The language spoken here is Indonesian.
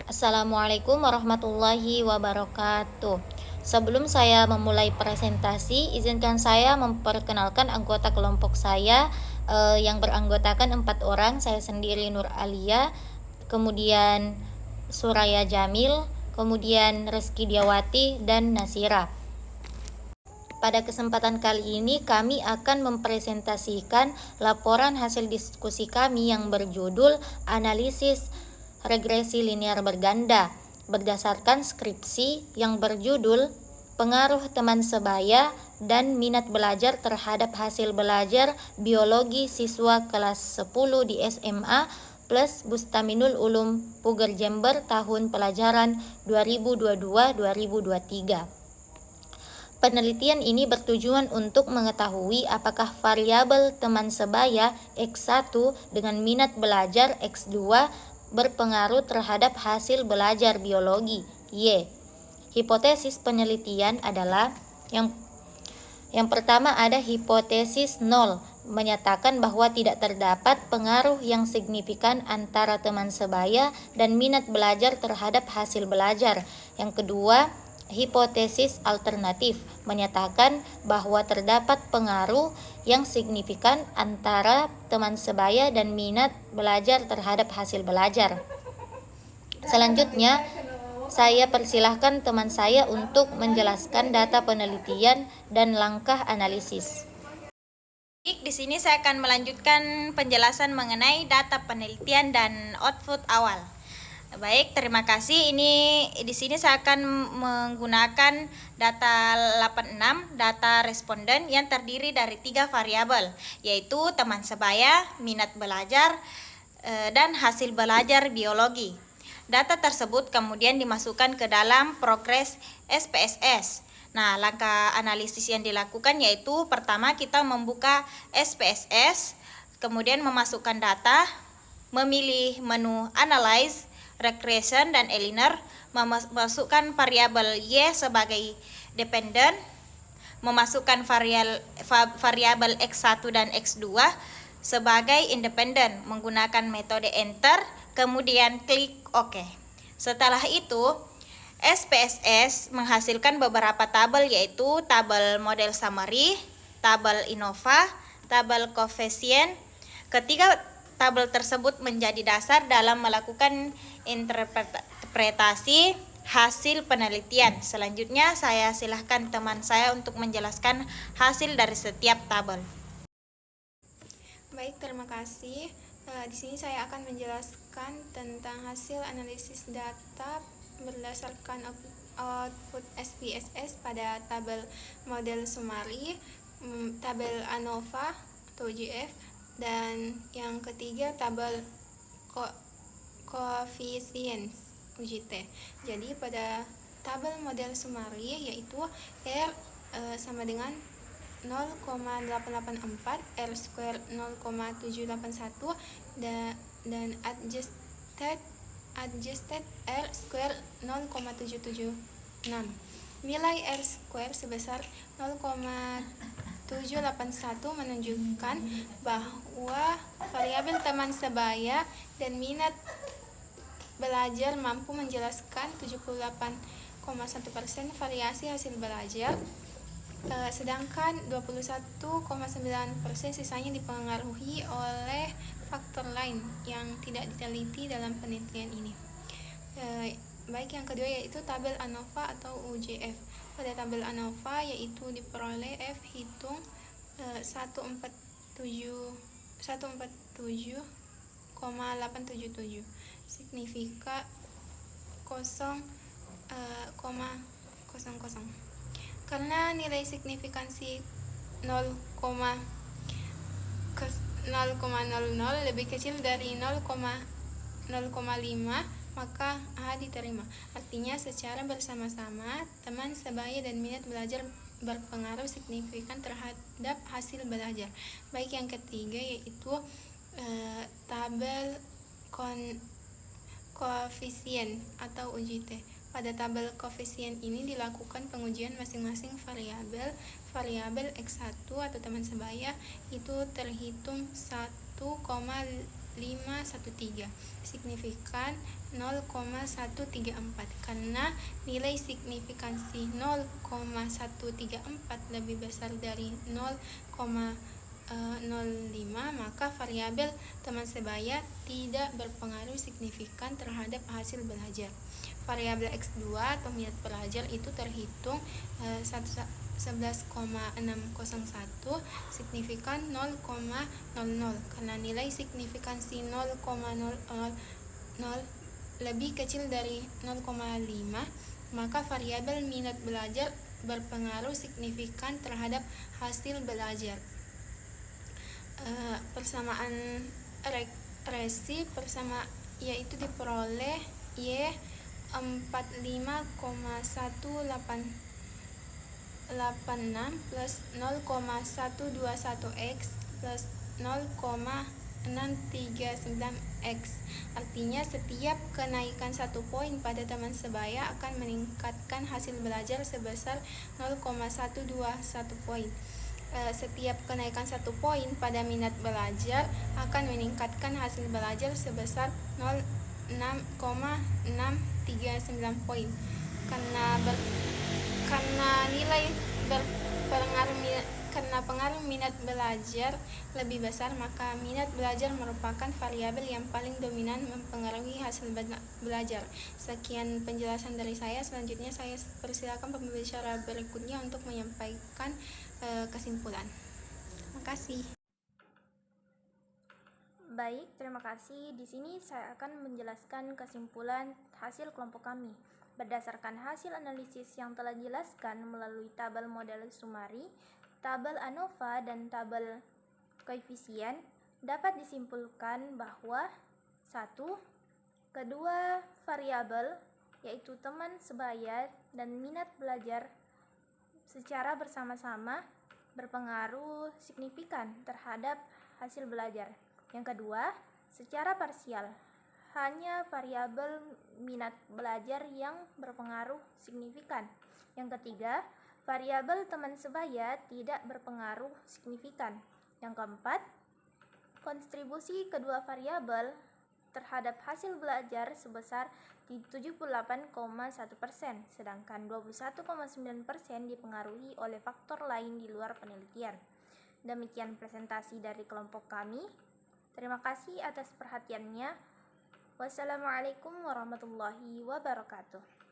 Assalamualaikum warahmatullahi wabarakatuh. Sebelum saya memulai presentasi, izinkan saya memperkenalkan anggota kelompok saya yang beranggotakan 4 orang. Saya sendiri Nur Alia, kemudian Suraya Jamil, kemudian Reski Diawati, dan Nasira. Pada kesempatan kali ini kami akan mempresentasikan laporan hasil diskusi kami yang berjudul Analisis Regresi Linear Berganda berdasarkan skripsi yang berjudul Pengaruh Teman Sebaya dan Minat Belajar terhadap Hasil Belajar Biologi Siswa Kelas 10 di SMA plus Bustaminul Ulum Puger Jember tahun pelajaran 2022-2023. Penelitian ini bertujuan untuk mengetahui apakah variabel teman sebaya X1 dengan minat belajar X2 berpengaruh terhadap hasil belajar biologi Y. Hipotesis penelitian adalah yang pertama ada hipotesis 0, menyatakan bahwa tidak terdapat pengaruh yang signifikan antara teman sebaya dan minat belajar terhadap hasil belajar. Yang kedua, hipotesis alternatif menyatakan bahwa terdapat pengaruh yang signifikan antara teman sebaya dan minat belajar terhadap hasil belajar. Selanjutnya, saya persilahkan teman saya untuk menjelaskan data penelitian dan langkah analisis. Di sini saya akan melanjutkan penjelasan mengenai data penelitian dan output awal. Baik, terima kasih. Di sini saya akan menggunakan data 86, data responden yang terdiri dari 3 variabel, yaitu teman sebaya, minat belajar, dan hasil belajar biologi. Data tersebut kemudian dimasukkan ke dalam progres SPSS. Nah, langkah analisis yang dilakukan yaitu pertama kita membuka SPSS, kemudian memasukkan data, memilih menu Analyze, Regression, dan Aligner, memasukkan variabel Y sebagai dependent, memasukkan variabel X1 dan X2 sebagai independent menggunakan metode Enter, kemudian klik OK. Setelah itu, SPSS menghasilkan beberapa tabel yaitu tabel model summary, tabel INNOVA, tabel koefisien. Ketiga tabel tersebut menjadi dasar dalam melakukan interpretasi hasil penelitian. Selanjutnya saya silahkan teman saya untuk menjelaskan hasil dari setiap tabel. Baik, terima kasih. Di sini saya akan menjelaskan tentang hasil analisis data berdasarkan output SPSS pada tabel model summary, tabel ANOVA atau GF, dan yang ketiga tabel coefficients UJT. Jadi pada tabel model summary yaitu R sama dengan 0,884, R square 0,781 dan adjusted R square 0,776. Nilai R square sebesar 0,781 menunjukkan bahwa variabel teman sebaya dan minat belajar mampu menjelaskan 78,1% variasi hasil belajar, sedangkan 21,9% sisanya dipengaruhi oleh faktor lain yang tidak diteliti dalam penelitian ini. Baik, yang kedua yaitu tabel ANOVA atau UJF. Pada tabel ANOVA yaitu diperoleh F hitung 147,877 signifika 0,00. Karena nilai signifikansi 0,00 lebih kecil dari 0,05, maka A diterima. Artinya secara bersama-sama teman sebaya dan minat belajar berpengaruh signifikan terhadap hasil belajar. Baik, yang ketiga yaitu tabel koefisien atau UJT. Pada tabel koefisien ini dilakukan pengujian masing-masing variabel. Variabel X1 atau teman sebaya itu terhitung 1,5 signifikan 0,134 karena nilai signifikansi 0,134 lebih besar dari 0,05, maka variabel teman sebaya tidak berpengaruh signifikan terhadap hasil belajar. Variabel X2 atau minat belajar itu terhitung 11,601 signifikan 0,00 karena nilai signifikansi 0,000 lebih kecil dari 0,5, maka variabel minat belajar berpengaruh signifikan terhadap hasil belajar. Persamaan regresi yaitu diperoleh Y 45,1886 plus 0,121x plus 0,639x. Artinya setiap kenaikan 1 poin pada teman sebaya akan meningkatkan hasil belajar sebesar 0,121 poin. Setiap kenaikan 1 poin pada minat belajar akan meningkatkan hasil belajar sebesar 0,639 poin. Karena pengaruh minat belajar lebih besar, maka minat belajar merupakan variabel yang paling dominan mempengaruhi hasil belajar. Sekian penjelasan dari saya. Selanjutnya saya persilakan pembicara berikutnya untuk menyampaikan kesimpulan. Terima kasih. Baik, terima kasih. Di sini saya akan menjelaskan kesimpulan hasil kelompok kami. Berdasarkan hasil analisis yang telah dijelaskan melalui tabel model Sumari, tabel ANOVA, dan tabel koefisien, dapat disimpulkan bahwa 1. Kedua variabel, yaitu teman sebaya dan minat belajar, secara bersama-sama berpengaruh signifikan terhadap hasil belajar. Yang kedua, secara parsial, hanya variabel minat belajar yang berpengaruh signifikan. Yang ketiga, variabel teman sebaya tidak berpengaruh signifikan. Yang keempat, kontribusi kedua variabel terhadap hasil belajar sebesar 78,1%, sedangkan 21,9% dipengaruhi oleh faktor lain di luar penelitian. Demikian presentasi dari kelompok kami. Terima kasih atas perhatiannya. Wassalamualaikum warahmatullahi wabarakatuh.